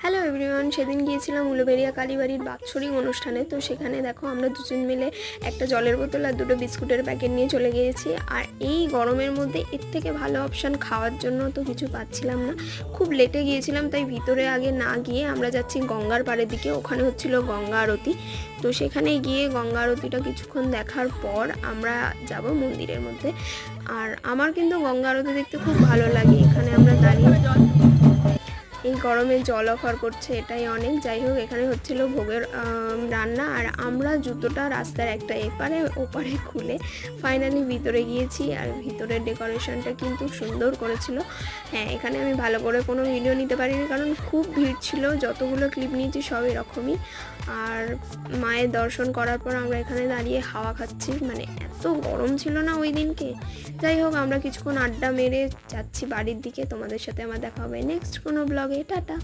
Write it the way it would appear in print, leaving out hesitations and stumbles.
Hello everyone, সেদিন গিয়েছিলাম উলুবেড়িয়া কালীবাড়ির বাৎসরিক অনুষ্ঠানে। তো সেখানে দেখো আমরা দুজন মিলে একটা জলের বোতল আর দুটো বিস্কুটের প্যাকেট নিয়ে চলে গিয়েছি। আর এই গরমের মধ্যে এর থেকে ভালো অপশান খাওয়ার জন্য তো কিছু পাচ্ছিলাম না। খুব লেটে গিয়েছিলাম, তাই ভিতরে আগে না গিয়ে আমরা যাচ্ছি গঙ্গার পাড়ের দিকে। ওখানে হচ্ছিল গঙ্গা আরতি। তো সেখানে গিয়ে গঙ্গা আরতিটা কিছুক্ষণ দেখার পর আমরা যাব মন্দিরের মধ্যে। আর আমার কিন্তু গঙ্গা আরতি দেখতে খুব ভালো লাগে। এখানে আমরা দাঁড়িয়ে এই গরমে জল অফার করছে, এটাই অনেক। যাই হোক, এখানে হচ্ছিল ভোগের রান্না। আর আমরা জুতোটা রাস্তার একটা এপারে ওপারে খুলে ফাইনালি ভিতরে গিয়েছি। আর ভিতরের ডেকোরেশনটা কিন্তু সুন্দর করেছিল। হ্যাঁ, এখানে আমি ভালো করে কোনো ভিডিও নিতে পারিনি, কারণ খুব ভিড় ছিল। যতগুলো ক্লিপ নিয়েছি সব এরকমই। আর মায়ের দর্শন করার পর আমরা এখানে দাঁড়িয়ে হাওয়া খাচ্ছি, মানে এত গরম ছিল না ওই দিনকে। যাই হোক, আমরা কিছুক্ষণ আড্ডা মেরে যাচ্ছি বাড়ির দিকে। তোমাদের সাথে আমার দেখা হবে নেক্সট কোনো ব্লগে। টাটা।